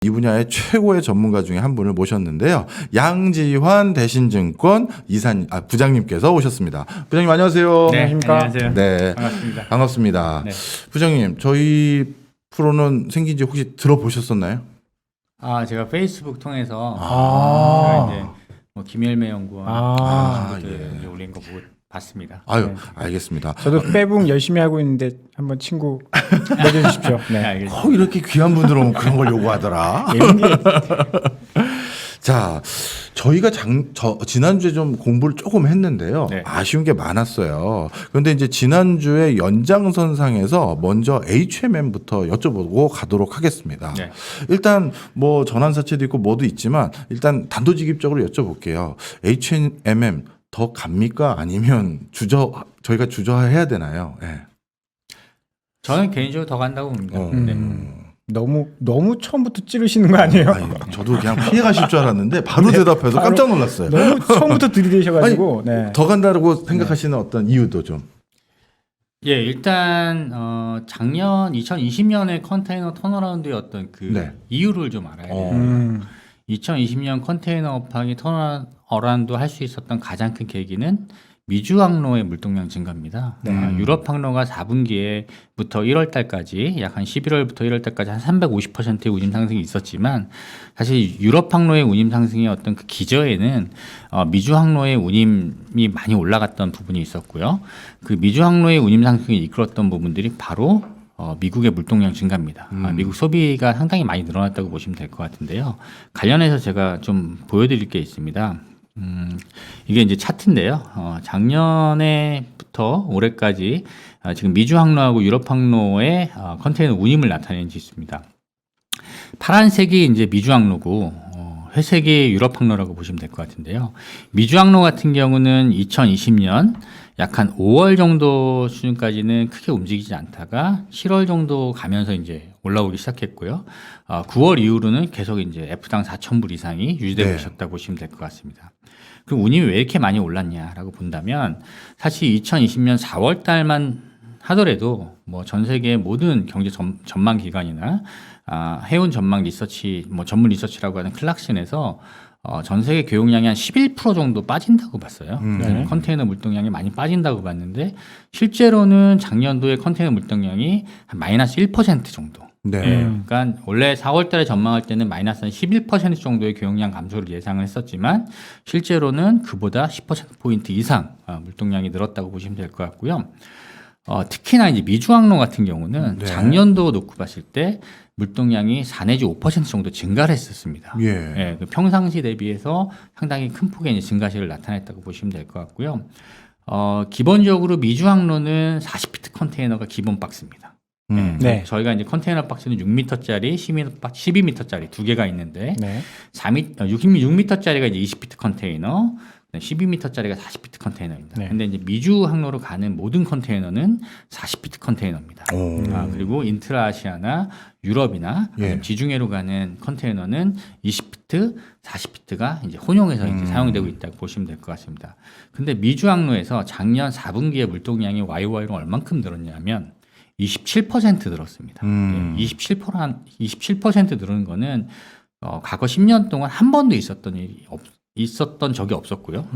이 분야의 최고의 전문가 중에 한 분을 모셨는데요. 양지환 대신증권 부장님께서 오셨습니다. 부장님 안녕하세요. 네, 안녕하십니까? 안녕하세요. 네, 반갑습니다. 반갑습니다. 네. 부장님, 저희 프로는 생긴 지 혹시 들어보셨었나요? 제가 페이스북 통해서 아. 제가 이제 뭐 김열매 연구원 친구들 이제 올린 거 보고 봤습니다. 아유, 네. 알겠습니다. 저도 빼북 열심히 하고 있는데 한번 친구 맺어주십시오. 네, 네. 알겠습니다. 꼭 이렇게 귀한 분들 오면 그런 걸 요구하더라. 자, 저희가 지난주에 좀 공부를 조금 했는데요. 네. 아쉬운 게 많았어요. 그런데 이제 지난주에 연장선상에서 먼저 HMM부터 여쭤보고 가도록 하겠습니다. 네. 일단 뭐 전환사채도 있고 뭐도 있지만 일단 단도직입적으로 여쭤볼게요. HMM 더 갑니까? 아니면 저희가 주저해야 되나요? 네. 저는 개인적으로 더 간다고 봅니다. 네. 너무 처음부터 찌르시는 거 아니에요? 아니, 저도 그냥 피해 가실 줄 알았는데 바로 대답해서 바로 깜짝 놀랐어요. 너무 처음부터 들이대셔가지고. 네. 더 간다고 생각하시는 어떤 이유도 좀. 예, 일단 작년 2020년에 컨테이너 턴어라운드의 어떤 그 네. 이유를 좀 알아야 돼요. 음. 2020년 컨테이너 업황이 턴어라운드 할 수 있었던 가장 큰 계기는 미주 항로의 물동량 증가입니다. 유럽 항로가 4분기에부터 1월 달까지 약 한 11월부터 1월 달까지 한 350%의 운임 상승이 있었지만 사실 유럽 항로의 운임 상승의 어떤 그 기저에는 미주 항로의 운임이 많이 올라갔던 부분이 있었고요. 그 미주 항로의 운임 상승이 이끌었던 부분들이 바로 미국의 물동량 증가입니다. 미국 소비가 상당히 많이 늘어났다고 보시면 될 것 같은데요. 관련해서 제가 좀 보여드릴 게 있습니다. 이게 이제 차트인데요. 작년에부터 올해까지 지금 미주 항로하고 유럽 항로의 컨테이너 운임을 나타내는 지수입니다. 파란색이 이제 미주 항로고 회색이 유럽 항로라고 보시면 될 것 같은데요. 미주 항로 같은 경우는 2020년 약 한 5월 정도 수준까지는 크게 움직이지 않다가 7월 정도 가면서 이제 올라오기 시작했고요. 9월 이후로는 계속 이제 F당 4,000불 이상이 유지되고 있었다고 보시면 될 것 같습니다. 그럼 운임이 왜 이렇게 많이 올랐냐라고 본다면 사실 2020년 4월 달만 하더라도 뭐 전 세계 모든 경제 전망 기관이나 해운 전망 리서치 뭐 전문 리서치라고 하는 클락슨에서 전 세계 교역량이 한 11% 정도 빠진다고 봤어요. 네. 컨테이너 물동량이 많이 빠진다고 봤는데 실제로는 작년도에 컨테이너 물동량이 한 마이너스 1% 정도. 네. 예, 그러니까 원래 4월 달에 전망할 때는 마이너스 한 11% 정도의 교역량 감소를 예상을 했었지만 실제로는 그보다 10%포인트 이상 물동량이 늘었다고 보시면 될 것 같고요. 특히나 이제 미주 항로 같은 경우는 네. 작년도 놓고 봤을 때 물동량이 4 내지 5% 정도 증가를 했었습니다. 예. 예, 그 평상시 대비해서 상당히 큰 폭의 이제 증가세를 나타냈다고 보시면 될 것 같고요. 기본적으로 미주 항로는 40피트 컨테이너가 기본 박스입니다. 네. 저희가 이제 컨테이너 박스는 6m짜리, 12m짜리 두 개가 있는데 네. 6m짜리가 이제 20피트 컨테이너, 12m짜리가 40피트 컨테이너입니다. 네. 근데 이제 미주 항로로 가는 모든 컨테이너는 40피트 컨테이너입니다. 그리고 인트라아시아나 유럽이나 예. 지중해로 가는 컨테이너는 20피트, 40피트가 이제 혼용해서 이제 사용되고 있다고 보시면 될 것 같습니다. 근데 미주 항로에서 작년 4분기에 물동량이 YY로 얼만큼 늘었냐면 27% 늘었습니다. 27% 늘은 거는 과거 10년 동안 한 번도 있었던 적이 없었고요.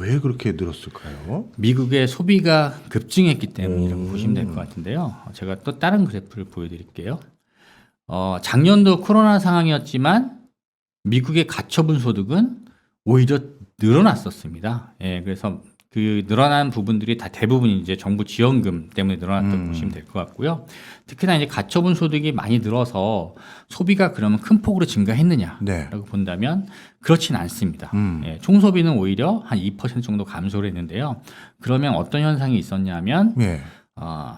왜 그렇게 늘었을까요? 미국의 소비가 급증했기 때문이라고 보시면 될 것 같은데요. 제가 또 다른 그래프를 보여드릴게요. 작년도 코로나 상황이었지만 미국의 가처분 소득은 오히려 늘어났었습니다. 예, 그래서 그 늘어난 부분들이 다 대부분 이제 정부 지원금 때문에 늘어났다고 보시면 될 것 같고요. 특히나 이제 가처분 소득이 많이 늘어서 소비가 그러면 큰 폭으로 증가했느냐라고 네. 본다면 그렇지는 않습니다. 예, 총소비는 오히려 한 2% 정도 감소를 했는데요. 그러면 어떤 현상이 있었냐면 예.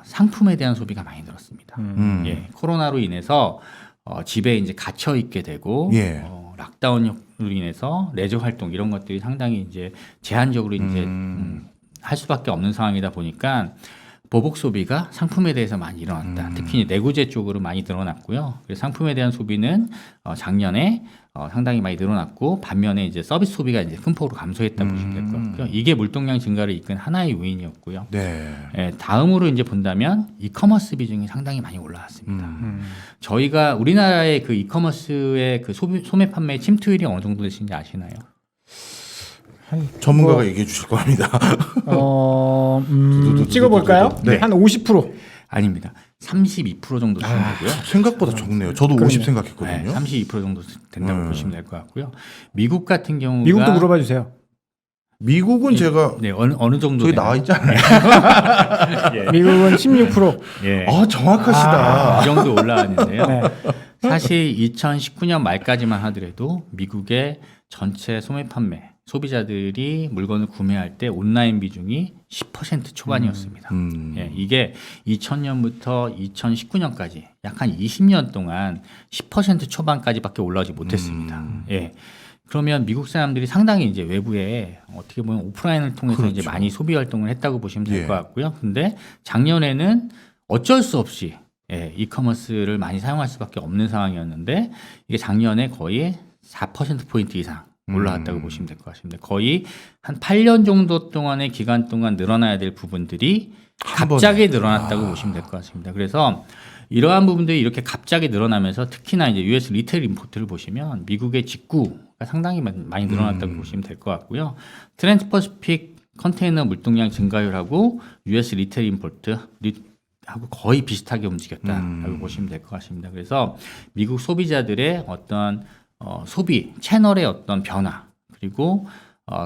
상품에 대한 소비가 많이 늘었습니다. 예, 코로나로 인해서 집에 이제 갇혀 있게 되고 예. 락다운으로 인해서 레저 활동 이런 것들이 상당히 이제 제한적으로 이제 할 수밖에 없는 상황이다 보니까 보복 소비가 상품에 대해서 많이 일어났다. 특히 내구재 쪽으로 많이 늘어났고요. 그래서 상품에 대한 소비는 작년에 상당히 많이 늘어났고 반면에 이제 서비스 소비가 이제 큰 폭으로 감소했다 보시면 될 것 같고요. 이게 물동량 증가를 이끈 하나의 요인이었고요. 네. 예, 다음으로 이제 본다면 이커머스 비중이 상당히 많이 올라왔습니다. 저희가 우리나라의 그 이커머스의 그 소매 판매 침투율이 어느 정도 되시는지 아시나요? 전문가가 얘기해 주실 겁니다. 찍어볼까요? 네. 한 50%. 아닙니다. 32% 정도 되고요. 생각보다 적네요. 저도 50 생각했거든요. 네, 32% 정도 된다고 보시면 될 것 같고요. 미국 같은 경우가 미국도 물어봐 주세요. 미국은 제가 네, 어느 정도 저기 되나요? 나와 있잖아요. 미국은 16%. 예. 정확하시다. 이 정도 올라왔는데요. 네. 사실 2019년 말까지만 하더라도 미국의 전체 소매 판매 소비자들이 물건을 구매할 때 온라인 비중이 10% 초반이었습니다. 예, 이게 2000년부터 2019년까지 약 한 20년 동안 10% 초반까지밖에 올라오지 못했습니다. 예. 그러면 미국 사람들이 상당히 이제 외부에 어떻게 보면 오프라인을 통해서 이제 많이 소비 활동을 했다고 보시면 될 것 같고요. 근데 작년에는 어쩔 수 없이 이커머스를 많이 사용할 수밖에 없는 상황이었는데 이게 작년에 거의 4%포인트 이상 올라갔다고 보시면 될 것 같습니다. 거의 한 8년 정도 동안의 기간 동안 늘어나야 될 부분들이 갑자기 늘어났다고 보시면 될 것 같습니다. 그래서 이러한 부분들이 이렇게 갑자기 늘어나면서 특히나 이제 US 리테일 임포트를 보시면 미국의 직구가 상당히 많이 늘어났다고 보시면 될 것 같고요. 트랜스퍼시픽 컨테이너 물동량 증가율하고 US 리테일 임포트 하고 거의 비슷하게 움직였다라고 보시면 될 것 같습니다. 그래서 미국 소비자들의 어떤 소비 채널의 어떤 변화 그리고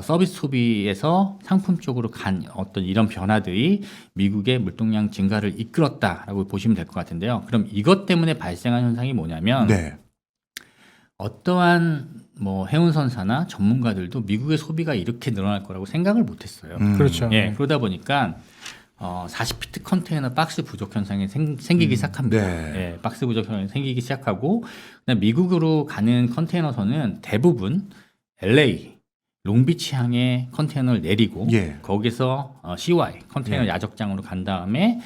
서비스 소비에서 상품 쪽으로 간 어떤 이런 변화들이 미국의 물동량 증가를 이끌었다라고 보시면 될 것 같은데요. 그럼 이것 때문에 발생한 현상이 뭐냐면 네. 어떠한 뭐 해운선사나 전문가들도 미국의 소비가 이렇게 늘어날 거라고 생각을 못했어요. 그렇죠. 예, 그러다 보니까 40피트 컨테이너 박스 부족 현상이 생기기 시작합니다. 네. 예, 박스 부족 현상이 생기기 시작하고 그다음 미국으로 가는 컨테이너선은 대부분 LA, 롱비치 항에 컨테이너를 내리고 예. 거기서 CY 컨테이너 야적장으로 간 다음에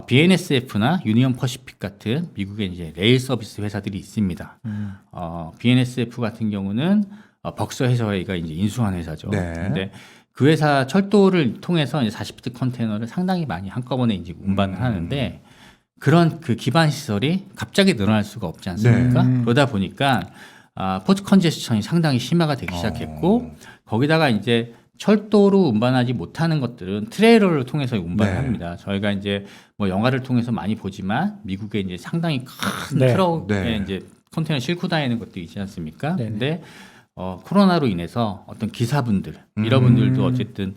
BNSF나 유니언 퍼시픽 같은 미국의 이제 레일 서비스 회사들이 있습니다. BNSF 같은 경우는 벅서 해서웨이가 이제 인수한 회사죠. 네. 근데 그 회사 철도를 통해서 이제 40피트 컨테이너를 상당히 많이 한꺼번에 이제 운반을 하는데 그런 그 기반 시설이 갑자기 늘어날 수가 없지 않습니까? 그러다 보니까 포트 컨제스천이 상당히 심화가 되기 시작했고 거기다가 이제 철도로 운반하지 못하는 것들은 트레일러를 통해서 운반을 네. 합니다. 저희가 이제 뭐 영화를 통해서 많이 보지만 미국에 이제 상당히 큰 네. 트럭에 네. 이제 컨테이너 싣고 다니는 것도 있지 않습니까? 네네. 근데 코로나로 인해서 어떤 기사분들 이런 분들도 어쨌든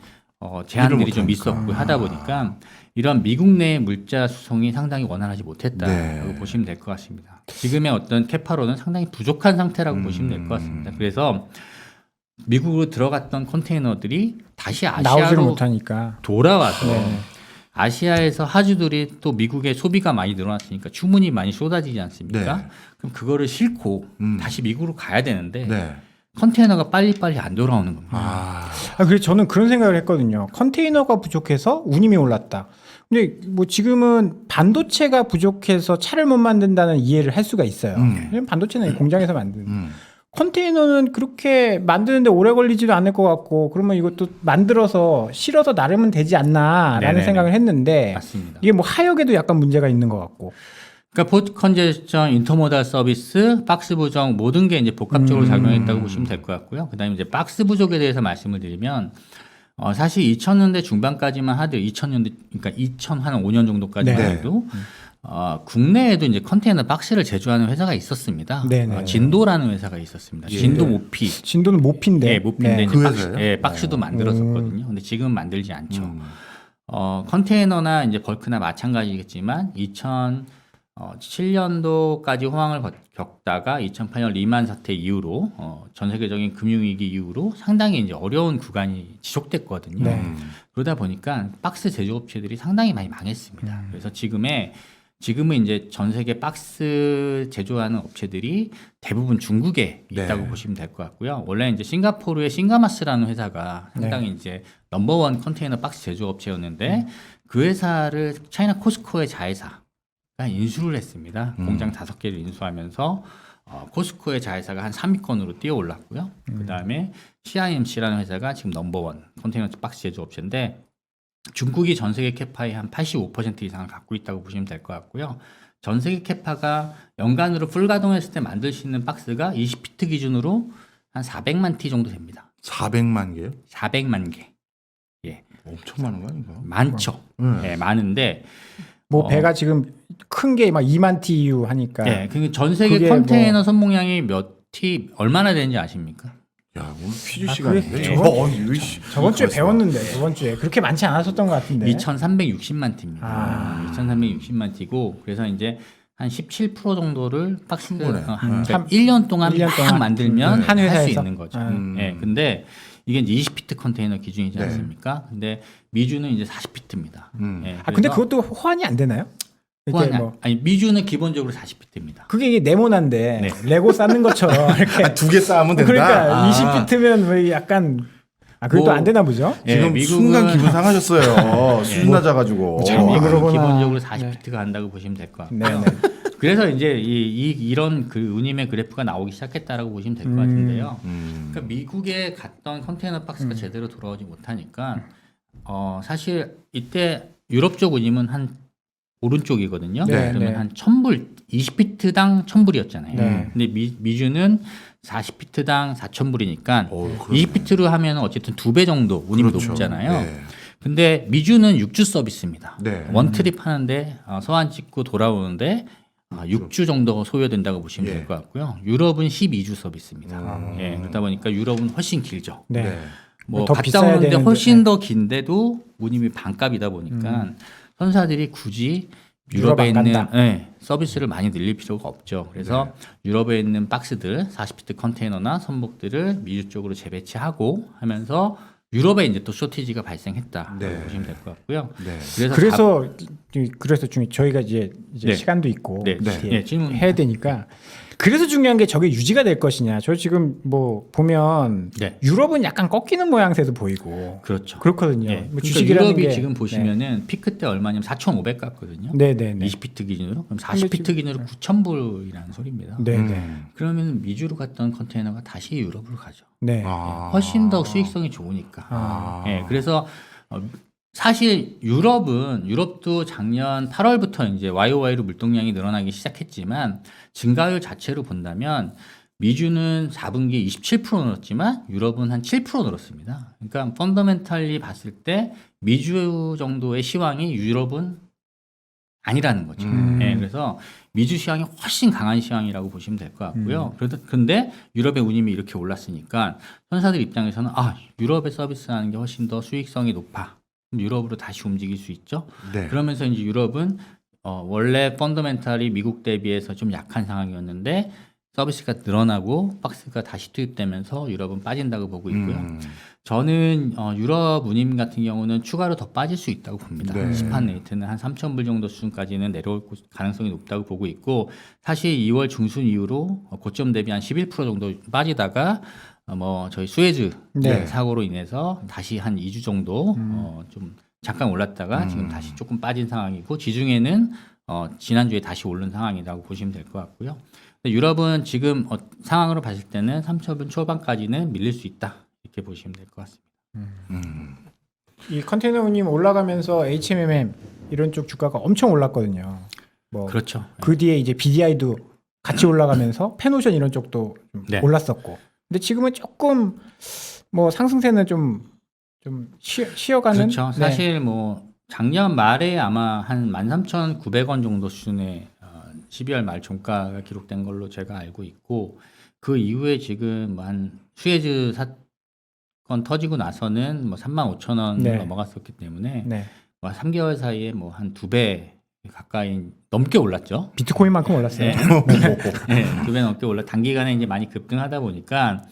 제한들이 일을 좀 못하니까. 있었고 하다 보니까 이런 미국 내 물자 수송이 상당히 원활하지 못했다라고 네. 보시면 될 것 같습니다. 지금의 어떤 캐파로는 상당히 부족한 상태라고 보시면 될 것 같습니다. 그래서 미국으로 들어갔던 컨테이너들이 다시 나오지를 아시아로 못하니까. 돌아와서 네. 아시아에서 하주들이 또 미국의 소비가 많이 늘어났으니까 주문이 많이 쏟아지지 않습니까? 네. 그럼 그거를 싣고 다시 미국으로 가야 되는데 네. 컨테이너가 빨리빨리 안 돌아오는 겁니다. 그래서 저는 그런 생각을 했거든요. 컨테이너가 부족해서 운임이 올랐다. 근데 뭐 지금은 반도체가 부족해서 차를 못 만든다는 이해를 할 수가 있어요. 왜냐면 반도체는 공장에서 만드는. 컨테이너는 그렇게 만드는데 오래 걸리지도 않을 것 같고 그러면 이것도 만들어서 실어서 나르면 되지 않나라는 네네네. 생각을 했는데 맞습니다. 이게 뭐 하역에도 약간 문제가 있는 것 같고. 그러니까 포트 컨제스션, 인터모달 서비스, 박스 부족 모든 게 이제 복합적으로 작용했다고 보시면 될 것 같고요. 그다음에 이제 박스 부족에 대해서 말씀을 드리면 사실 2000년대 중반까지만 하더라도 2000년대 그러니까 2005년 정도까지만 네. 해도 국내에도 이제 컨테이너 박스를 제조하는 회사가 있었습니다. 네네. 진도라는 회사가 있었습니다. 진도 모피. 진도는 모피인데. 네, 모피인데 이제 그 박스, 회사예요? 박스도 만들었었거든요. 근데 지금 만들지 않죠. 컨테이너나 이제 벌크나 마찬가지겠지만 2007년도까지 호황을 겪다가 2008년 리만 사태 이후로 전 세계적인 금융위기 이후로 상당히 이제 어려운 구간이 지속됐거든요. 네. 그러다 보니까 박스 제조업체들이 상당히 많이 망했습니다. 그래서 지금의 지금은 이제 전 세계 박스 제조하는 업체들이 대부분 중국에 있다고 네. 보시면 될 것 같고요. 원래 이제 싱가포르의 싱가마스라는 회사가 상당히 이제 넘버원 컨테이너 박스 제조 업체였는데 그 회사를 차이나 코스코의 자회사가 인수를 했습니다. 공장 5개를 인수하면서 코스코의 자회사가 한 3위권으로 뛰어 올랐고요. 그다음에 CIMC라는 회사가 지금 넘버원 컨테이너 박스 제조 업체인데 중국이 전 세계 캐파의 한 85% 이상을 갖고 있다고 보시면 될 것 같고요. 전 세계 캐파가 연간으로 풀 가동했을 때 만들 수 있는 박스가 20피트 기준으로 한 400만 티 정도 됩니다. 400만 개요? 400만 개. 예. 엄청 많은 거 아닌가? 많죠. 예, 많은데 뭐 배가 지금 큰 게 막 2만 TU 하니까. 예, 전 세계 그게 컨테이너 선봉량이 몇 티 얼마나 되는지 아십니까? 야, 오늘 퀴즈 아, 시간인데. 그래? 이거 저번 주에 배웠는데 저번 주에 그렇게 많지 않았었던 것 같은데. 2,360만 티입니다. 아. 2,360만 티고 그래서 이제 한 17% 정도를 박스 충분해. 그러니까 1년 동안 1년 막 동안 만들면 한 할 수 회사에서? 있는 거죠. 음. 예, 근데 이게 이제 20피트 컨테이너 기준이지 네. 않습니까? 근데 미주는 이제 40피트입니다. 예, 아 근데 그것도 호환이 안 되나요? 이렇게 호환이 뭐 아니 미주는 기본적으로 40피트입니다. 그게 이게 네모난데 네. 레고 쌓는 것처럼 이렇게 두 개 쌓으면 된다. 그러니까 아. 20피트면 뭐 약간 그래도 뭐, 안 되나 보죠? 지금 예, 순간 기분 상하셨어요. 수준 낮아가지고. 잘못 미국은 그러구나. 기본적으로 40피트가 한다고 보시면 될 것 같고요. 네네. 그래서 이제 이런 그 운임의 그래프가 나오기 시작했다라고 보시면 될 것 같은데요. 그러니까 미국에 갔던 컨테이너 박스가 제대로 돌아오지 못하니까 사실 이때 유럽 쪽 운임은 한 오른쪽이거든요. 네, 그러면 네. 한 1000불, 20피트당 1000불이었잖아요. 네. 근데 미주는 40피트당 4000불이니까 어, 그러네. 20피트로 하면 어쨌든 2배 정도 운임이 그렇죠. 높잖아요. 네. 근데 미주는 6주 서비스입니다. 네. 원트립 하는데 서한 찍고 돌아오는데 6주 정도 소요된다고 보시면 예. 될 것 같고요. 유럽은 12주 서비스입니다. 예, 그러다 보니까 유럽은 훨씬 길죠. 네. 네. 뭐 더 갔다 비싸야 오는데 되는데, 훨씬 네. 더 긴데도 운임이 반값이다 보니까 선사들이 굳이 유럽 유럽에 안 있는 간다. 서비스를 많이 늘릴 필요가 없죠. 그래서 유럽에 있는 박스들 40피트 컨테이너나 선복들을 미주 쪽으로 재배치하고 하면서 유럽에 이제 또 쇼티지가 발생했다 네. 보시면 될 것 같고요. 네. 그래서 저희가 이제 네. 시간도 있고 네. 이렇게 네, 질문. 해야 되니까 그래서 중요한 게 저게 유지가 될 것이냐. 저 지금 뭐 보면 네. 유럽은 약간 꺾이는 모양새도 보이고 그렇죠. 그렇거든요. 예. 뭐 그러니까 주식이라는 유럽이 게 지금 보시면은 피크 때 얼마냐면 4,500 갔거든요. 네네네. 20피트 기준으로. 그럼 근데 40피트 기준으로 9,000불이라는 소리입니다. 네네. 그러면 미주로 갔던 컨테이너가 다시 유럽으로 가죠. 네. 아. 훨씬 더 수익성이 좋으니까. 아. 예, 그래서 사실 유럽도 작년 8월부터 이제 YOY로 물동량이 늘어나기 시작했지만 증가율 자체로 본다면 미주는 4분기 27% 늘었지만 유럽은 한 7% 늘었습니다. 그러니까 펀더멘탈리 봤을 때 미주 정도의 시황이 유럽은 아니라는 거죠. 예, 그래서 미주 시황이 훨씬 강한 시황이라고 보시면 될 것 같고요. 그런데 유럽의 운임이 이렇게 올랐으니까 선사들 입장에서는 유럽의 서비스하는 게 훨씬 더 수익성이 높아. 그럼 유럽으로 다시 움직일 수 있죠. 네. 그러면서 이제 유럽은 원래 펀더멘탈이 미국 대비해서 좀 약한 상황이었는데 서비스가 늘어나고 박스가 다시 투입되면서 유럽은 빠진다고 보고 있고요. 저는 유럽 운임 같은 경우는 추가로 더 빠질 수 있다고 봅니다. 네. 시판 레이트는 한 3,000불 정도 수준까지는 내려올 가능성이 높다고 보고 있고 사실 2월 중순 이후로 고점 대비 한 11% 정도 빠지다가 저희 수에즈 네. 사고로 인해서 다시 한 2주 정도 좀 잠깐 올랐다가 지금 다시 조금 빠진 상황이고 지중해는 지난주에 다시 오른 상황이라고 보시면 될 것 같고요. 유럽은 지금 상황으로 봤을 때는 3,000불 초반까지는 밀릴 수 있다 이렇게 보시면 될 것 같습니다. 이 컨테이너 운임 올라가면서 HMM 이런 쪽 주가가 엄청 올랐거든요. 뭐 그렇죠. 그 뒤에 이제 BDI도 같이 올라가면서 펜오션 이런 쪽도 좀 네. 올랐었고. 근데 지금은 조금 뭐 상승세는 좀 쉬어가는. 그렇죠. 네. 사실 뭐 작년 말에 아마 한 13,900원 정도 수준의 12월 말 종가가 기록된 걸로 제가 알고 있고 그 이후에 지금 한 수에즈 사건 터지고 나서는 뭐 35,000원 네. 넘어갔었기 때문에 네. 3개월 사이에 뭐 한 2배 가까이 넘게 올랐죠. 비트코인만큼 올랐어요. 네. 네, 2배 넘게 올라 단기간에 이제 많이 급등하다 보니까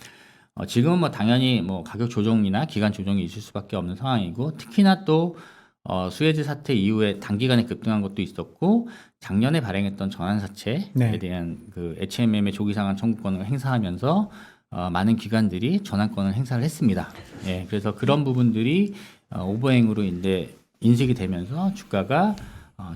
지금은 뭐 당연히 뭐 가격 조정이나 기간 조정이 있을 수밖에 없는 상황이고 특히나 또 수에즈 사태 이후에 단기간에 급등한 것도 있었고 작년에 발행했던 전환사채에 네. 대한 그 HMM의 조기상환 청구권을 행사하면서 많은 기관들이 전환권을 행사를 했습니다. 예, 그래서 그런 부분들이 오버행으로 이제 인식이 되면서 주가가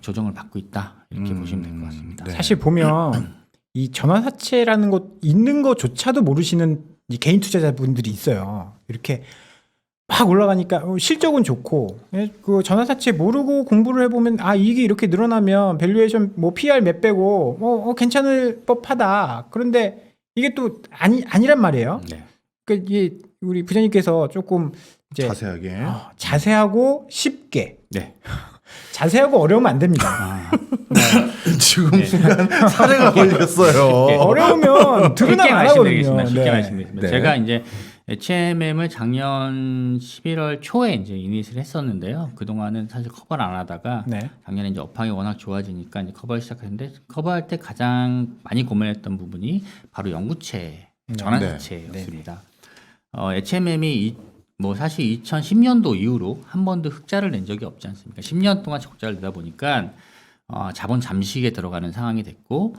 조정을 받고 있다 이렇게 보시면 될 것 같습니다. 네. 사실 보면 이 전환사채라는 것 있는 것조차도 모르시는 이 개인 투자자분들이 있어요. 이렇게 막 올라가니까 실적은 좋고 그 전환사채 모르고 공부를 해보면 이게 이렇게 늘어나면 밸류에이션 뭐 PR 몇 배고 괜찮을 법하다. 그런데 이게 또 아니란 말이에요. 네. 그러니까 이게 우리 부장님께서 조금 이제 자세하게. 자세하고 쉽게 네. 자세하고 어려우면 안 됩니다. 지금 순간 사례가 걸렸어요. 어려우면 쉽게 들으나 안 말씀드리겠습니다. 하거든요. 쉽게 네. 말씀드리겠습니다. 네. 제가 이제 HMM을 작년 11월 초에 이제 이닛을 했었는데요. 그 동안은 사실 커버를 안 하다가 네. 작년에 이제 업황이 워낙 좋아지니까 이제 커버를 시작했는데 커버할 때 가장 많이 고민했던 부분이 바로 연구채 전환사채였습니다. HMM이 뭐 사실 2010년도 이후로 한 번도 흑자를 낸 적이 없지 않습니까? 10년 동안 적자를 내다 보니까 자본 잠식에 들어가는 상황이 됐고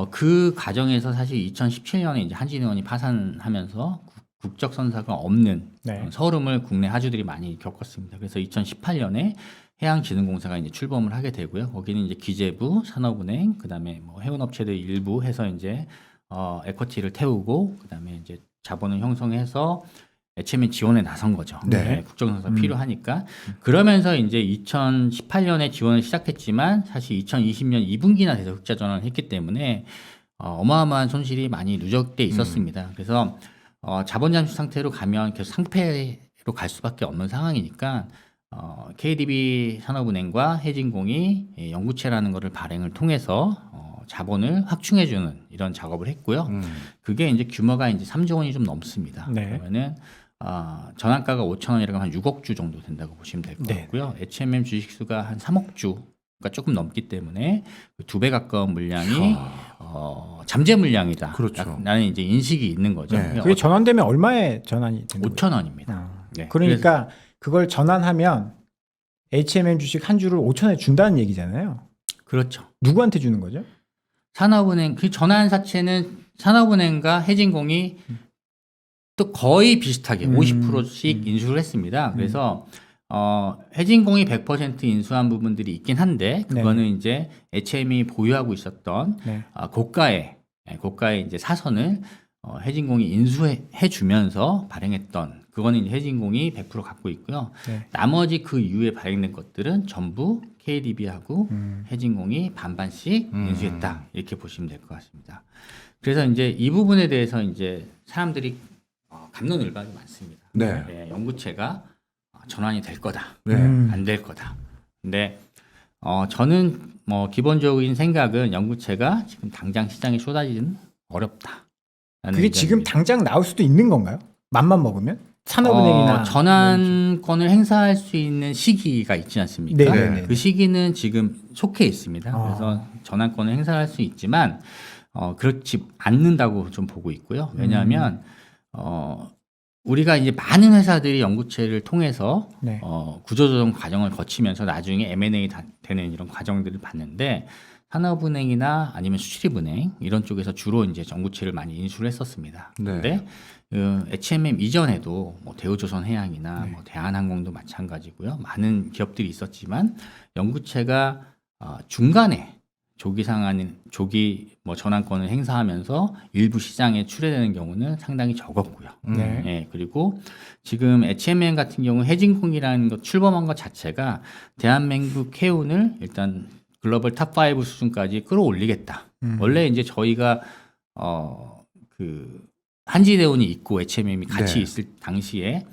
그 과정에서 사실 2017년에 이제 한진해운이 파산하면서 국적 선사가 없는 네. 서름을 국내 하주들이 많이 겪었습니다. 그래서 2018년에 해양진흥공사가 이제 출범을 하게 되고요. 거기는 이제 기재부, 산업은행, 그다음에 뭐 해운업체들 일부 해서 이제 에쿼티를 태우고 그다음에 이제 자본을 형성해서 HMM 지원에 나선 거죠. 네. 국정선사 필요하니까. 그러면서 이제 2018년에 지원을 시작했지만 사실 2020년 2분기나 돼서 흑자 전환을 했기 때문에 어마어마한 손실이 많이 누적돼 있었습니다. 그래서 자본 잠식 상태로 가면 계속 상폐로 갈 수밖에 없는 상황이니까 KDB 산업은행과 해진공이 연구채라는 것을 발행을 통해서 자본을 확충해주는 이런 작업을 했고요. 그게 이제 규모가 이제 3조 원이 좀 넘습니다. 네. 그러면은 전환가가 5천 원이라고 하면 한 6억 주 정도 된다고 보시면 될 것 네. 같고요. HMM 주식수가 한 3억 주가 조금 넘기 때문에 2배 가까운 물량이 잠재 물량이다. 그렇죠. 라는 이제 인식이 있는 거죠. 네. 그게 전환되면 얼마에 전환이 되는 거예요? 5천 원입니다. 네. 그러니까 그걸 전환하면 HMM 주식 한 주를 5천원에 준다는 얘기잖아요. 그렇죠. 누구한테 주는 거죠? 산업은행 그 전환사채는 산업은행과 해진공이 또 거의 비슷하게 50%씩 인수를 했습니다. 그래서 해진공이 100% 인수한 부분들이 있긴 한데 그거는 이제 HM이 보유하고 있었던 네. 고가의 이제 사선을 해진공이 인수해 주면서 발행했던 그거는 이제 해진공이 100% 갖고 있고요. 네. 나머지 그 이후에 발행된 것들은 전부 KDB하고 해진공이 반반씩 인수했다 이렇게 보시면 될 것 같습니다. 그래서 이제 이 부분에 대해서 이제 사람들이 갑론을박이 많습니다. 네. 연구채가 전환이 될 거다, 네. 안 될 거다. 근데 저는 뭐 기본적인 생각은 연구채가 지금 당장 시장에 쏟아지는 어렵다. 그게 지금 당장 나올 수도 있는 건가요? 맘만 먹으면? 산업은행이나 전환권을 행사할 수 있는 시기가 있지 않습니까? 네. 그 시기는 지금 속해 있습니다. 그래서 전환권을 행사할 수 있지만 그렇지 않는다고 좀 보고 있고요. 왜냐하면 우리가 이제 많은 회사들이 연구체를 통해서 네. 구조조정 과정을 거치면서 나중에 M&A 되는 이런 과정들을 봤는데 산업은행이나 아니면 수출입은행 이런 쪽에서 주로 이제 연구체를 많이 인수를 했었습니다. 네. 근데 HMM 이전에도 뭐 대우조선해양이나 뭐 대한항공도 마찬가지고요. 많은 기업들이 있었지만 연구체가 중간에 조기 뭐 전환권을 행사하면서 일부 시장에 출회되는 경우는 상당히 적었고요. 네. 예, 그리고 지금 HMM 같은 경우 해진콩이라는 것 출범한 것 자체가 대한민국 해운을 일단 글로벌 탑5 수준까지 끌어올리겠다. 원래 이제 저희가 그 한진해운이 있고 HMM이 같이 네. 있을 당시에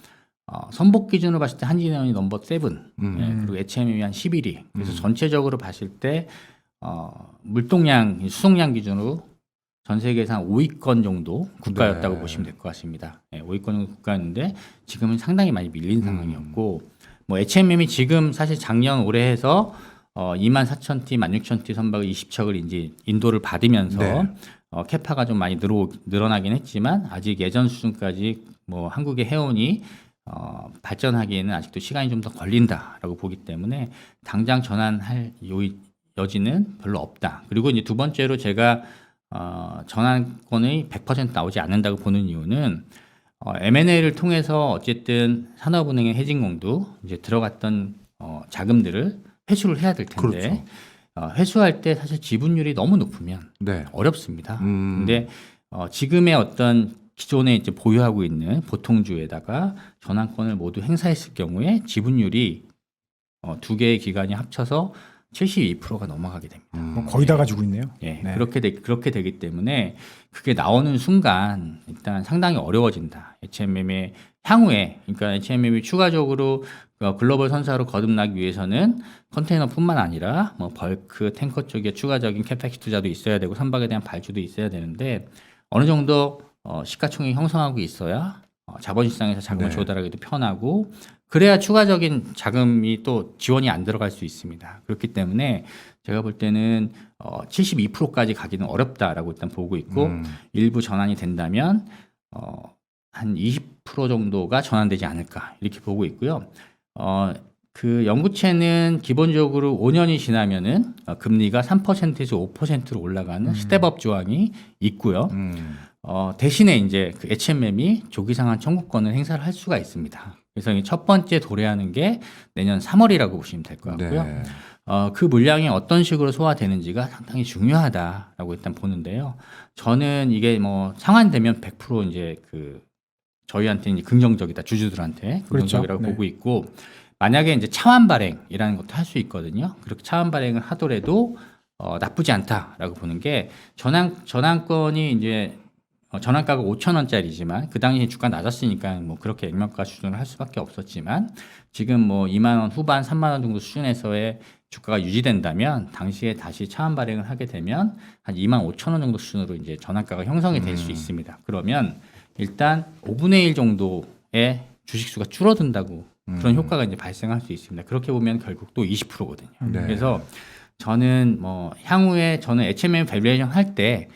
선복 기준으로 봤을 때 한진해운이 넘버 7, 예, 그리고 HMM이 한 11위. 그래서 전체적으로 봤을 때 물동량, 수송량 기준으로 전 세계에서 한 5위권 정도 국가였다고 네. 보시면 될 것 같습니다. 예, 5위권 정도 국가였는데 지금은 상당히 많이 밀린 상황이었고 뭐 HMM이 지금 사실 작년 올해 해서 24,000T, 16,000T 선박을 20척을 이제 인도를 받으면서 네. 캐파가 좀 많이 늘어나긴 했지만 아직 예전 수준까지 뭐 한국의 해운이 발전하기에는 아직도 시간이 좀 더 걸린다라고 보기 때문에 당장 전환할 여지는 별로 없다. 그리고 이제 두 번째로 제가 전환권이 100% 나오지 않는다고 보는 이유는 M&A를 통해서 어쨌든 산업은행의 해진공도 이제 들어갔던 자금들을 회수를 해야 될 텐데 회수할 때 사실 지분율이 너무 높으면 네. 어렵습니다. 근데 지금의 어떤 기존에 이제 보유하고 있는 보통주에다가 전환권을 모두 행사했을 경우에 지분율이 두 개의 기관이 합쳐서 72%가 넘어가게 됩니다. 뭐 거의 다 가지고 있네요. 예, 네. 그렇게 되기 때문에 그게 나오는 순간 일단 상당히 어려워진다. HMM의 향후에, 그러니까 HMM이 추가적으로 글로벌 선사로 거듭나기 위해서는 컨테이너뿐만 아니라 뭐 벌크, 탱커 쪽에 추가적인 캐펙시 투자도 있어야 되고 선박에 대한 발주도 있어야 되는데 어느 정도 시가총액이 형성하고 있어야 자본시장에서 자금을 네. 조달하기도 편하고 그래야 추가적인 자금이 또 지원이 안 들어갈 수 있습니다. 그렇기 때문에 제가 볼 때는 72%까지 가기는 어렵다라고 일단 보고 있고 일부 전환이 된다면 한 20% 정도가 전환되지 않을까 이렇게 보고 있고요. 그 연구체는 기본적으로 5년이 지나면은 금리가 3%에서 5%로 올라가는 스텝업 조항이 있고요. 대신에 이제 그 HMM이 조기상환 청구권을 행사를 할 수가 있습니다. 그래서 이 첫 번째 도래하는 게 내년 3월이라고 보시면 될 것 같고요. 네. 그 물량이 어떤 식으로 소화되는지가 상당히 중요하다라고 일단 보는데요. 저는 이게 뭐 상환되면 100% 이제 그 저희한테 이제 긍정적이다, 주주들한테 긍정적이라고 그렇죠. 보고 있고 만약에 이제 차환 발행이라는 것도 할 수 있거든요. 그렇게 차환 발행을 하더라도 나쁘지 않다라고 보는 게 전환권이 이제 전환가가 5,000원짜리지만 그 당시 주가 낮았으니까 뭐 그렇게 액면가 수준을 할 수밖에 없었지만 지금 뭐 2만 원 후반 3만 원 정도 수준에서의 주가가 유지된다면 당시에 다시 차환 발행을 하게 되면 한 2만 5천 원 정도 수준으로 이제 전환가가 형성이 될 수 있습니다. 그러면 일단 5분의 1 정도의 주식수가 줄어든다고 그런 효과가 이제 발생할 수 있습니다. 그렇게 보면 결국 또 20%거든요. 네. 그래서 저는 뭐 향후에 저는 HMM 밸류에이션 할 때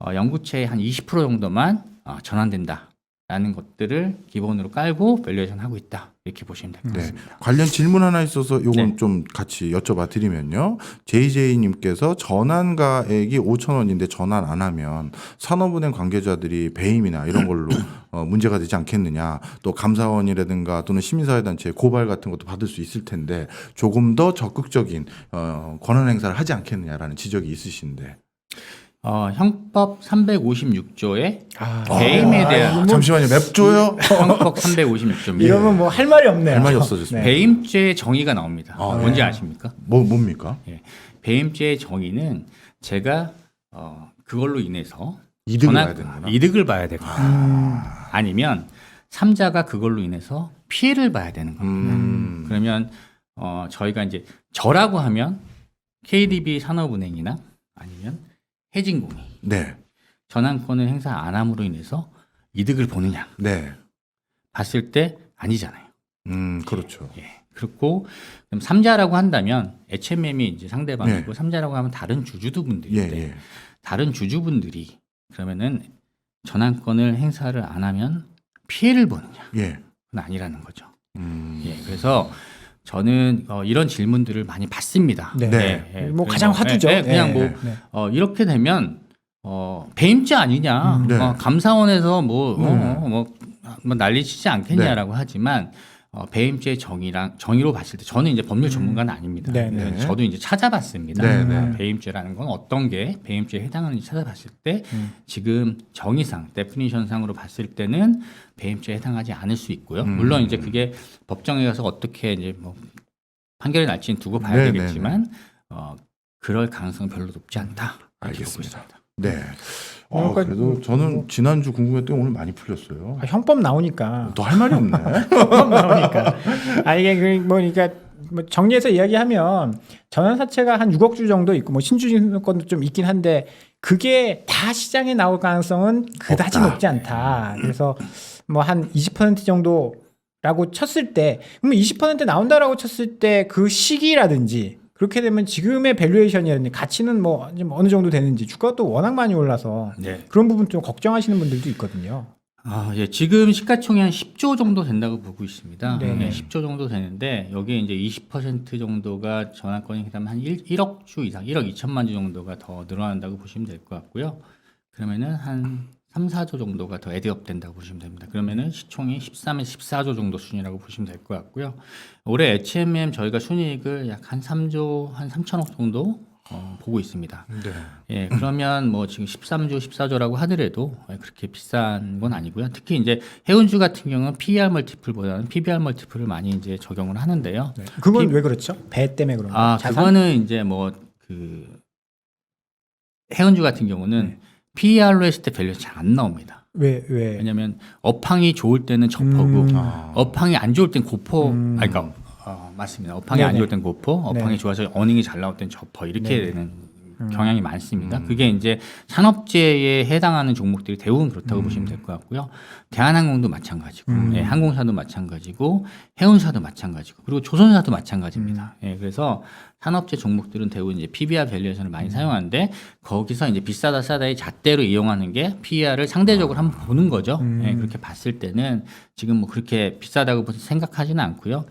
연구체의 한 20% 정도만 전환된다라는 것들을 기본으로 깔고 밸류에이션 하고 있다 이렇게 보시면 될 것 네. 같습니다. 관련 질문 하나 있어서 요건 네. 좀 같이 여쭤봐 드리면요. JJ님께서 전환가액이 5,000원인데 전환 안 하면 산업은행 관계자들이 배임이나 이런 걸로 문제가 되지 않겠느냐. 또 감사원이라든가 또는 시민사회단체 고발 같은 것도 받을 수 있을 텐데 조금 더 적극적인 권한 행사를 하지 않겠느냐라는 지적이 있으신데. 형법 356조에 아, 배임에 대한 잠시만요. 맵조요? 형법 356조입니다. 이러면 뭐 할 말이 없네요. 할 말이 없어졌습니다. 배임죄의 정의가 나옵니다. 아, 뭔지 아십니까? 뭡니까? 예. 배임죄의 정의는 제가 그걸로 인해서 이득을 봐야 되는구나. 이득을 봐야 되거나 아니면 3자가 그걸로 인해서 피해를 봐야 되는 겁니다. 그러면 저희가 이제 저라고 하면 KDB 산업은행이나 아니면 해진공이 네. 전환권을 행사 안 함으로 인해서 이득을 보느냐 네. 봤을 때 아니잖아요. 그렇죠. 예. 그렇고 그럼 3자라고 한다면 HMM이 이제 상대방이고 네. 3자라고 하면 다른 주주분들인데 예, 예. 다른 주주분들이 그러면은 전환권을 행사를 안 하면 피해를 보느냐? 예. 그건 아니라는 거죠. 예. 그래서 저는 이런 질문들을 많이 받습니다. 네. 예. 뭐 가장 화두죠. 그냥 네. 뭐 이렇게 되면 배임죄 아니냐? 네. 감사원에서 뭐 난리치지 않겠냐라고 네. 하지만 배임죄 정의로 봤을 때 저는 이제 법률 전문가는 아닙니다. 네, 네. 저도 이제 찾아봤습니다. 네, 네. 배임죄라는 건 어떤 게 배임죄에 해당하는지 찾아봤을 때 지금 정의상 데피니션상으로 봤을 때는 배임죄에 해당하지 않을 수 있고요. 물론 이제 그게 법정에 가서 어떻게 이제 뭐 판결이 날지는 두고 봐야 네, 되겠지만 그럴 가능성은 별로 높지 않다. 이렇게 보고 알겠습니다. 있습니다. 네. 그러니까 그래도 저는 지난주 궁금했던 게 오늘 많이 풀렸어요. 형법 나오니까. 또 할 말이 없네. 형법 나오니까. 이게 그러니까 뭐 정리해서 이야기하면 전환사채가 한 6억 주 정도 있고 뭐 신주증권도 좀 있긴 한데 그게 다 시장에 나올 가능성은 그다지 없다. 높지 않다. 그래서 뭐 한 20% 정도라고 쳤을 때 그러면 20% 나온다라고 쳤을 때 그 시기라든지 그렇게 되면 지금의 밸류에이션이라든지 가치는 뭐 어느 정도 되는지 주가가 또 워낙 많이 올라서 네. 그런 부분 좀 걱정하시는 분들도 있거든요. 예, 지금 시가총액 한 10조 정도 된다고 보고 있습니다. 네. 10조 정도 되는데 여기에 이제 20% 정도가 전환권이 그다음에 한 1억 주 이상, 1억 2천만 주 정도가 더 늘어난다고 보시면 될 것 같고요. 그러면은 한 3, 4조 정도가 더 애드업 된다고 보시면 됩니다. 그러면은 시총이 13에서 14조 정도 순이라고 보시면 될 것 같고요. 올해 HMM 저희가 순이익을 약 한 3조, 한 3천억 정도 보고 있습니다. 네. 예, 그러면 뭐 지금 13조, 14조라고 하더라도 그렇게 비싼 건 아니고요. 특히 이제 해운주 같은 경우는 PER 멀티플보다는 PBR 멀티플을 많이 이제 적용을 하는데요. 네. 그건 왜 그렇죠? 배 때문에 그런 거예요? 자산? 그거는 이제 뭐 그 해운주 같은 경우는 PER로 했을 때 밸류에이션 잘 안 나옵니다. 왜? 왜냐면 업황이 좋을 때는 저퍼고 아. 업황이 안 좋을 땐 고퍼. 그러니까 맞습니다. 업황이 안 네네. 좋을 땐 고퍼, 업황이 네. 좋아서 어닝이 잘 나올 땐 저퍼 이렇게 네네. 되는 경향이 많습니다. 그게 이제 산업재해에 해당하는 종목들이 대부분 그렇다고 보시면 될 것 같고요. 대한항공도 마찬가지고, 예, 항공사도 마찬가지고, 해운사도 마찬가지고, 그리고 조선사도 마찬가지입니다. 예, 그래서 산업재 종목들은 대부분 이제 PBR 밸류에이션을 많이 사용하는데 거기서 이제 비싸다 싸다의 잣대로 이용하는 게 PER을 상대적으로 한번 보는 거죠. 예, 그렇게 봤을 때는 지금 뭐 그렇게 비싸다고 생각하지는 않고요.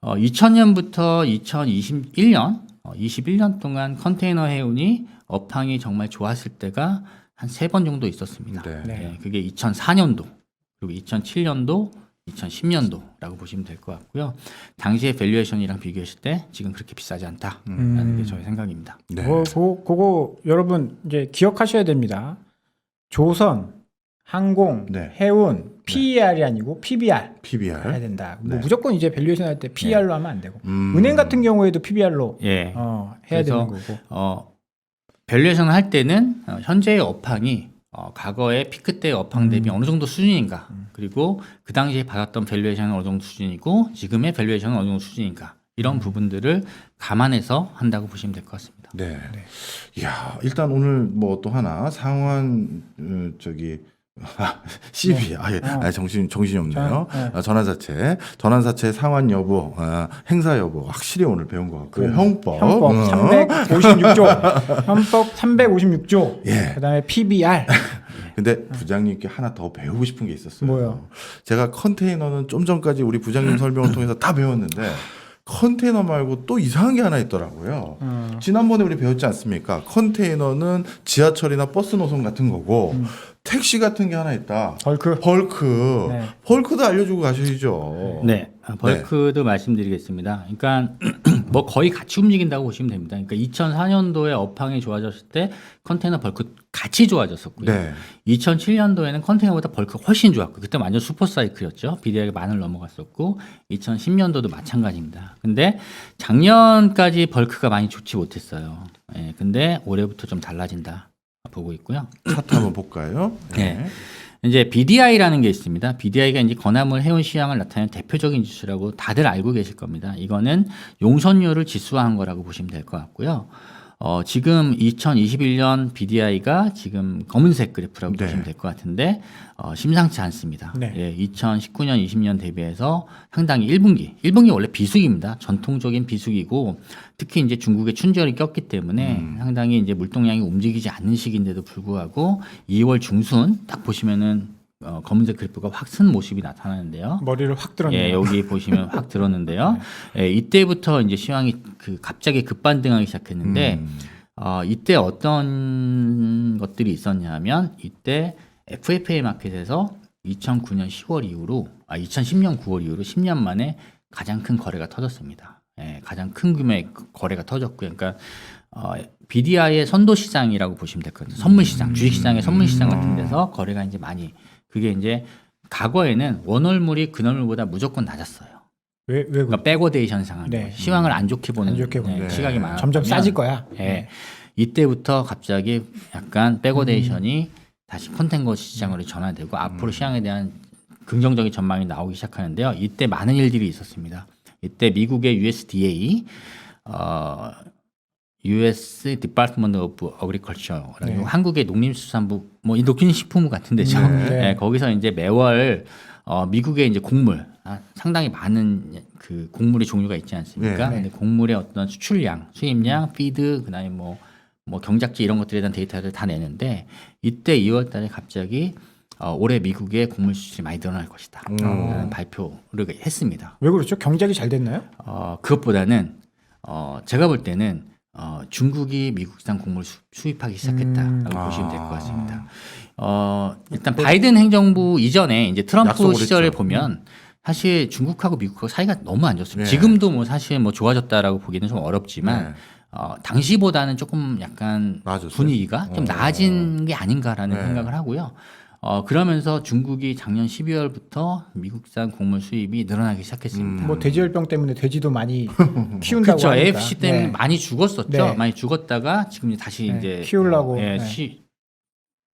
2000년부터 2021년 21년 동안 컨테이너 해운이 업황이 정말 좋았을 때가 한 3번 정도 있었습니다. 네. 네. 그게 2004년도, 그리고 2007년도, 2010년도라고 보시면 될 것 같고요. 당시의 밸류에이션이랑 비교했을 때 지금 그렇게 비싸지 않다라는 게 저의 생각입니다. 네. 그거 여러분 이제 기억하셔야 됩니다. 조선, 항공, 네. 해운, PER이 아니고 PBR 해야 PBR. 된다. 네. 뭐 무조건 이제 밸류에이션 할 때 PER로 하면 안 되고 음. 은행 같은 경우에도 PBR로 예. 해야 그래서, 되는 거고. 밸류에이션을 할 때는 현재의 업황이 과거의 피크 때의 업황 대비 어느 정도 수준인가, 그리고 그 당시에 받았던 밸류에이션은 어느 정도 수준이고 지금의 밸류에이션은 어느 정도 수준인가, 이런 부분들을 감안해서 한다고 보시면 될 것 같습니다. 네. 야, 일단 오늘 뭐 또 하나 상환 CB 정신이 없네요. 전환사채 상환 여부, 행사 여부 확실히 오늘 배운 것 같고요. 형법 356조, 형법 356조. 예. 그다음에 PBR. 근데 부장님께 하나 더 배우고 싶은 게 있었어요. 뭐요? 제가 컨테이너는 좀 전까지 우리 부장님 설명을 통해서 다 배웠는데 컨테이너 말고 또 이상한 게 하나 있더라고요. 지난번에 우리 배웠지 않습니까? 컨테이너는 지하철이나 버스 노선 같은 거고 택시 같은 게 하나 있다. 벌크. 벌크. 네. 벌크도 알려주고 가셔야죠. 네, 벌크도 말씀드리겠습니다. 그러니까 뭐 거의 같이 움직인다고 보시면 됩니다. 그러니까 2004년도에 업황이 좋아졌을 때 컨테이너 벌크 같이 좋아졌었고요. 네. 2007년도에는 컨테이너보다 벌크가 훨씬 좋았고, 그때 완전 슈퍼 사이클이었죠. BDI가 만을 넘어갔었고, 2010년도도 마찬가지입니다. 근데 작년까지 벌크가 많이 좋지 못했어요. 예, 근데 올해부터 좀 달라진다 보고 있고요. 차트 한번 볼까요? 네. 이제 BDI라는 게 있습니다. BDI가 이제 건화물 해운 시황을 나타내는 대표적인 지수라고 다들 알고 계실 겁니다. 이거는 용선료를 지수화한 거라고 보시면 될 것 같고요. 지금 2021년 BDI가 지금 검은색 그래프라고 네. 보시면 될 것 같은데 심상치 않습니다. 네. 예, 2019년, 20년 대비해서 상당히 1분기 원래 비수기입니다. 전통적인 비수기고, 특히 이제 중국의 춘절이 꼈기 때문에 상당히 이제 물동량이 움직이지 않는 시기인데도 불구하고 2월 중순 딱 보시면은 검은색 그래프가 확 쓴 모습이 나타나는데요. 머리를 확 들었네요. 예, 여기 보시면 확 들었는데요. 예, 이때부터 이제 시황이 갑자기 급반등하기 시작했는데 이때 어떤 것들이 있었냐면, 이때 FFA 마켓에서 2009년 10월 이후로 2010년 9월 이후로 10년 만에 가장 큰 거래가 터졌습니다. 예, 가장 큰 규모의 거래가 터졌고요. 그러니까 BDI의 선도 시장이라고 보시면 될 것 같아요. 선물 시장, 주식 시장의 선물 시장 같은 데서 거래가 이제 많이, 그게 이제 과거에는 원월물이 근월물보다 무조건 낮았어요. 왜 그러니까 백오데이션 상황, 네. 시황을 안 좋게 보는, 안 좋게 보는. 시각이 많아. 점점 싸질 거야. 예. 이때부터 갑자기 약간 백오데이션이 다시 컨텐거 시장으로 전환되고 앞으로 시장에 대한 긍정적인 전망이 나오기 시작하는데요. 이때 많은 일들이 있었습니다. 이때 미국의 USDA, US Department of Agriculture, 네. 한국의 농림수산부, 뭐 이 농림식품부 같은 데죠. 네. 예, 거기서 이제 매월 미국의 이제 곡물, 상당히 많은 그 곡물의 종류가 있지 않습니까? 네. 근데 곡물의 어떤 수출량, 수입량, 피드, 그다음에 뭐 경작지 이런 것들에 대한 데이터를 다 내는데, 이때 2월달에 갑자기 올해 미국의 곡물 수출이 많이 늘어날 것이다. 라는 발표를 했습니다. 왜 그렇죠? 경작이 잘 됐나요? 그것보다는 제가 볼 때는 중국이 미국산 곡물 수입하기 시작했다라고 보시면 될 것 같습니다. 일단 바이든 행정부 이전에 이제 트럼프 약속을 시절에 했죠. 보면 사실 중국하고 미국하고 사이가 너무 안 좋습니다. 네. 지금도 뭐 사실 뭐 좋아졌다라고 보기는 좀 어렵지만 네. 당시보다는 조금 약간 나아졌어요? 분위기가 좀 나아진 게 아닌가라는 네. 생각을 하고요. 그러면서 중국이 작년 12월부터 미국산 곡물 수입이 늘어나기 시작했습니다. 뭐 돼지열병 때문에 돼지도 많이 키운다고 그렇죠. 하니까. AFC 때문에 네. 많이 죽었었죠. 네. 많이 죽었다가 지금 이제 다시 네, 이제 키우려고. 예, 네.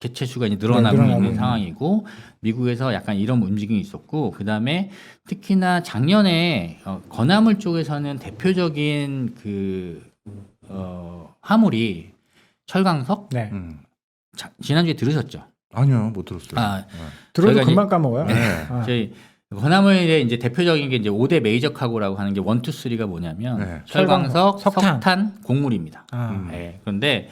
개체 수가 이제 늘어나고 늘어나고 있는 있는. 상황이고 미국에서 약간 이런 움직임이 있었고 그 다음에 특히나 작년에 건화물 쪽에서는 대표적인 그 화물이 철강석. 네. 지난주에 들으셨죠? 아니요, 못 들었어요. 아, 들어도 저희가 금방 까먹어요. 네. 아. 저희 건화물의 이제 대표적인 게 이제 5대 메이저 카고라고 하는 게 1, 2, 3가 뭐냐면 네. 철광석, 석탄. 석탄, 곡물입니다. 아. 네, 그런데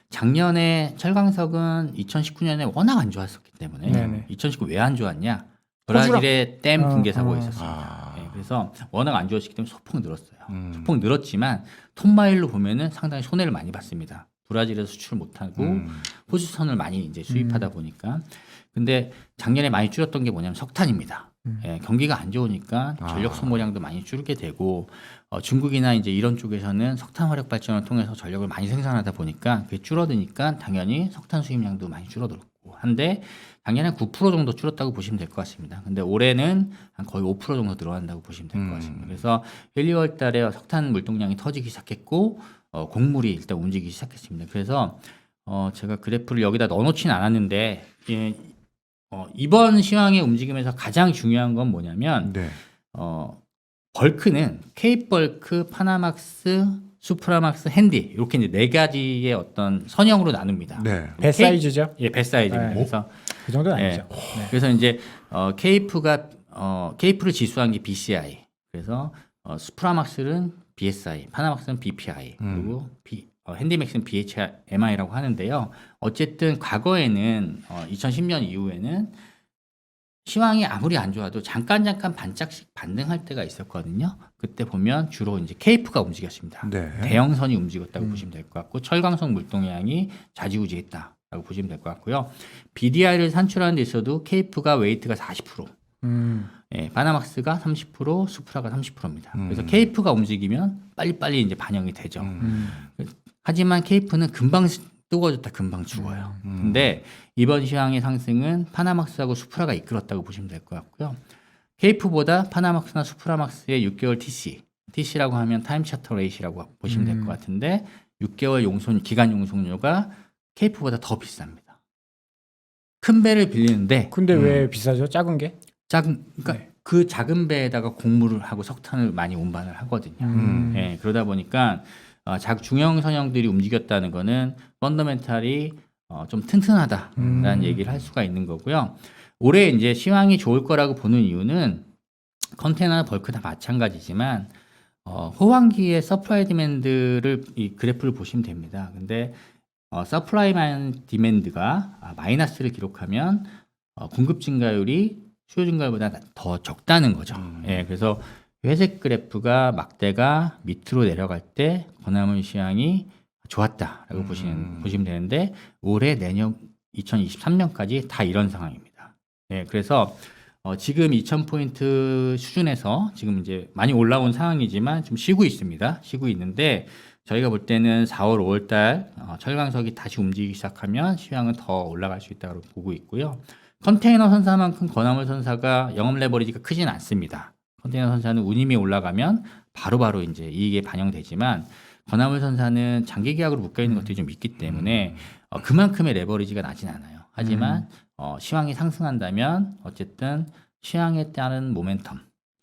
작년에 철광석은 2019년에 워낙 안 좋았었기 때문에 네네. 2019 왜 안 좋았냐? 브라질의 댐 붕괴 사고가 있었습니다. 아. 네, 그래서 워낙 안 좋았기 때문에 소폭 늘었어요. 음. 소폭 늘었지만 톤마일로 보면은 상당히 손해를 많이 봤습니다. 브라질에서 수출 못하고 호주선을 많이 이제 수입하다 보니까. 근데 작년에 많이 줄였던 게 뭐냐면 석탄입니다. 예, 경기가 안 좋으니까 전력 소모량도 많이 줄게 되고 중국이나 이제 이런 쪽에서는 석탄 화력 발전을 통해서 전력을 많이 생산하다 보니까 그게 줄어드니까 당연히 석탄 수입량도 많이 줄어들었고 한데 작년에 9% 정도 줄었다고 보시면 될 것 같습니다. 근데 올해는 한 거의 5% 정도 늘어난다고 보시면 될 것 같습니다. 그래서 1, 2월 달에 석탄 물동량이 터지기 시작했고 곡물이 일단 움직이기 시작했습니다. 그래서 제가 그래프를 여기다 넣어놓지는 않았는데 이번 시황의 움직임에서 가장 중요한 건 뭐냐면 네. 벌크는 K벌크, 파나막스, 수프라막스, 핸디 이렇게 이제 네 가지의 어떤 선형으로 나눕니다. 네. 배 사이즈죠. 예, 배 사이즈입니다. 네. 그래서 그 정도는 예. 아니죠. 네. 그래서 이제 케이프를 지수한 게 BCI, 그래서 수프라막스는 BSI, 파나막스는 BPI, 그리고 핸디맥스는 BHMI라고 하는데요. 어쨌든 과거에는 2010년 이후에는 시황이 아무리 안 좋아도 잠깐 반짝씩 반등할 때가 있었거든요. 그때 보면 주로 이제 케이프가 움직였습니다. 네. 대형선이 움직였다고 보시면 될 것 같고 철강성 물동량이 좌지우지했다라고 보시면 될 것 같고요. BDI를 산출하는 데 있어도 케이프가 웨이트가 40%, 예, 파나막스가 30%, 수프라가 30%입니다. 그래서 케이프가 움직이면 빨리빨리 이제 반영이 되죠. 하지만 케이프는 금방 뜨거워졌다 금방 죽어요. 근데 이번 시황의 상승은 파나막스하고 수프라가 이끌었다고 보시면 될 것 같고요. 케이프보다 파나막스나 수프라막스의 6개월 TC라고 하면 타임 차터 레이시라고 보시면 될 것 같은데 6개월 기간 용선료가 케이프보다 더 비쌉니다. 큰 배를 빌리는데 근데 왜 비싸죠? 작은 게? 그러니까 네. 그 작은 배에다가 곡물을 하고 석탄을 많이 운반을 하거든요. 예, 그러다 보니까 중형 선형들이 움직였다는 거는 펀더멘탈이 좀 튼튼하다라는 얘기를 할 수가 있는 거고요. 올해 이제 시황이 좋을 거라고 보는 이유는 컨테이너나 벌크 다 마찬가지지만 호황기의 서플라이 디맨드를 이 그래프를 보시면 됩니다. 근데 서플라이 디맨드가 마이너스를 기록하면 공급 증가율이 수요 증가율보다 더 적다는 거죠. 예, 그래서 회색 그래프가 막대가 밑으로 내려갈 때 건화물 시황이 좋았다라고 보시면 되는데 올해 내년 2023년까지 다 이런 상황입니다. 네, 그래서 지금 2,000포인트 수준에서 지금 이제 많이 올라온 상황이지만 좀 쉬고 있습니다. 쉬고 있는데 저희가 볼 때는 4월, 5월 달 철강석이 다시 움직이기 시작하면 시황은 더 올라갈 수 있다고 보고 있고요. 컨테이너 선사만큼 건화물 선사가 영업 레버리지가 크진 않습니다. 컨테이너 선사는 운임이 올라가면 바로바로 이제 이익에 반영되지만 건화물 선사는 장기 계약으로 묶여 있는 것들이 좀 있기 때문에 그만큼의 레버리지가 나진 않아요. 하지만 시황이 상승한다면 어쨌든 시황에 따른 모멘텀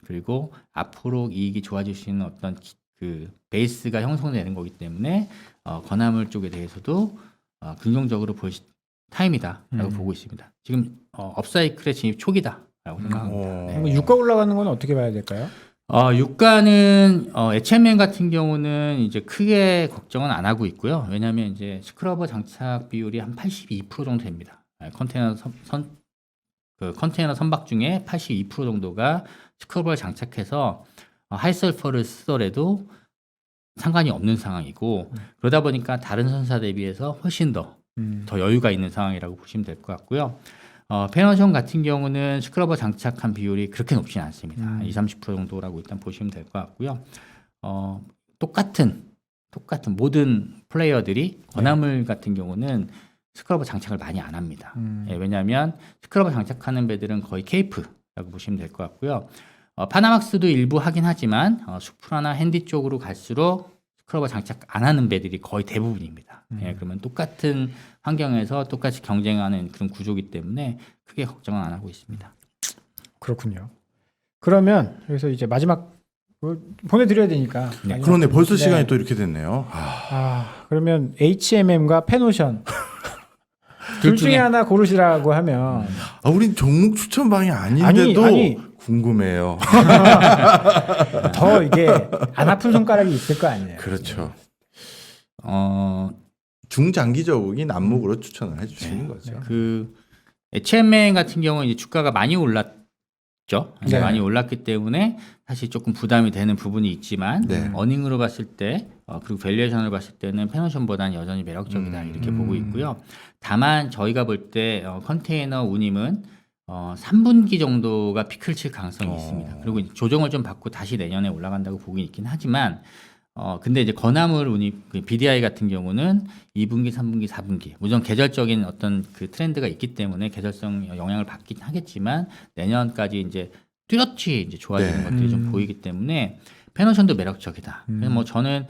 그리고 앞으로 이익이 좋아질 수 있는 어떤 그 베이스가 형성되는 거기 때문에 건화물 쪽에 대해서도 긍정적으로 볼 타임이다라고 보고 있습니다. 지금 업사이클의 진입 초기다라고 생각합니다. 네. 그럼 유가 올라가는 건 어떻게 봐야 될까요? 유가는 H&M 같은 경우는 이제 크게 걱정은 안 하고 있고요. 왜냐하면 이제 스크러버 장착 비율이 한 82% 정도 됩니다. 컨테이너 그 컨테이너 선박 중에 82% 정도가 스크러버를 장착해서 하이설퍼를 쓰더라도 상관이 없는 상황이고 그러다 보니까 다른 선사 대비해서 훨씬 더 여유가 있는 상황이라고 보시면 될 것 같고요. 페너션 같은 경우는 스크러버 장착한 비율이 그렇게 높지는 않습니다. 20-30% 정도라고 일단 보시면 될 것 같고요. 똑같은 모든 플레이어들이 건화물 같은 경우는 스크러버 장착을 많이 안 합니다. 예, 왜냐하면 스크러버 장착하는 배들은 거의 케이프라고 보시면 될 것 같고요. 파나막스도 일부 하긴 하지만 수프라나 핸디 쪽으로 갈수록 스크러버 장착 안 하는 배들이 거의 대부분입니다. 예, 그러면 똑같은 환경에서 똑같이 경쟁하는 그런 구조이기 때문에 크게 걱정은 안 하고 있습니다. 그렇군요. 그러면 여기서 이제 마지막 보내드려야 되니까. 네. 그러네. 벌써 네. 시간이 또 이렇게 됐네요. 그러면 HMM과 페노션 둘 중에 하나 고르시라고 하면 우린 종목 추천방이 아닌데도 아니. 궁금해요. 더 이게 안 아픈 손가락이 있을 거 아니에요. 그렇죠. 어, 중장기적인 안목으로 추천을 해주시는 거죠. 그 HMM 같은 경우는 이제 주가가 많이 올랐죠. 네. 많이 올랐기 때문에 사실 조금 부담이 되는 부분이 있지만 네. 어닝으로 봤을 때 그리고 밸류에이션을 봤을 때는 페노션보다는 여전히 매력적이다 이렇게 보고 있고요. 다만 저희가 볼 때 컨테이너 운임은 3분기 정도가 피크를 칠 가능성이 있습니다. 그리고 이제 조정을 좀 받고 다시 내년에 올라간다고 보긴 있긴 하지만 근데 이제 건화물 운임 BDI 같은 경우는 2분기, 3분기, 4분기 물론 계절적인 어떤 그 트렌드가 있기 때문에 계절성 영향을 받긴 하겠지만 내년까지 이제 뚜렷이 이제 좋아지는 네. 것들이 좀 보이기 때문에 페노션도 매력적이다. 그래서 뭐 저는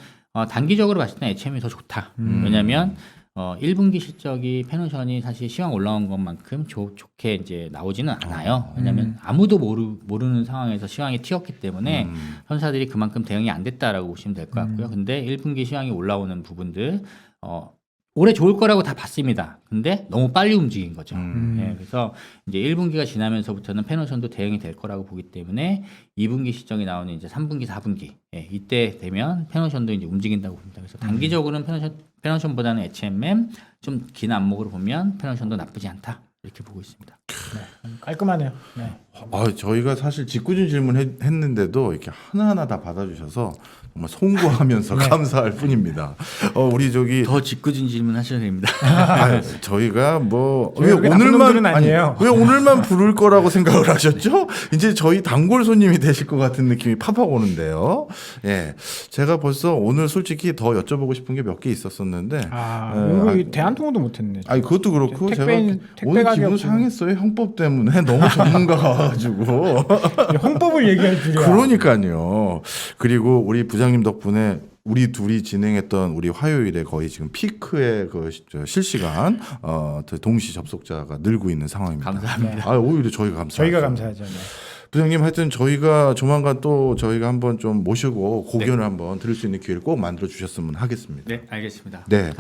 단기적으로 봤을 때 HM이 더 좋다. 왜냐하면 1분기 실적이 페노션이 사실 시황 올라온 것만큼 좋게 이제 나오지는 않아요. 왜냐하면 아무도 모르는 상황에서 시황이 튀었기 때문에 선사들이 그만큼 대응이 안 됐다라고 보시면 될 것 같고요. 근데 1분기 시황이 올라오는 부분들 올해 좋을 거라고 다 봤습니다. 근데 너무 빨리 움직인 거죠. 예, 그래서 이제 1분기가 지나면서부터는 페노션도 대응이 될 거라고 보기 때문에 2분기 실적이 나오는 이제 3분기, 4분기 이때 되면 페노션도 이제 움직인다고 봅니다. 그래서 단기적으로는 페노션보다는 HMM 좀 긴 안목으로 보면 페노션도 나쁘지 않다 이렇게 보고 있습니다. 깔끔하네요. 네. 저희가 사실 짓궂은 질문 했는데도 이렇게 하나하나 다 받아주셔서 정말 송구하면서 감사할 뿐입니다. 우리 저기 더 짓궂은 질문 하셔야 됩니다. 저희가 뭐 저희가 그렇게 나쁜 놈들은 아니에요. 왜 오늘만 부를 거라고 생각을 하셨죠? 이제 저희 단골 손님이 되실 것 같은 느낌이 팍팍 오는데요. 예, 제가 벌써 오늘 솔직히 더 여쭤보고 싶은 게 몇 개 있었었는데, 이거 대한통운도 못했네. 아니 그것도 그렇고 제가 오늘 택배 기분 가격 상했어요. 형법 때문에 너무 전문가가 와가지고. 홍법을 얘기할 줄이야. 그러니까요. 그리고 우리 부장님 덕분에 우리 둘이 진행했던 우리 화요일에 거의 지금 피크의 그 실시간 동시 접속자가 늘고 있는 상황입니다. 감사합니다. 오히려 저희가 감사하죠. 저희가 감사하죠. 네. 부장님 하여튼 저희가 조만간 또 저희가 한번 좀 모시고 고견을 한번 들을 수 있는 기회를 꼭 만들어 주셨으면 하겠습니다. 네, 알겠습니다. 네.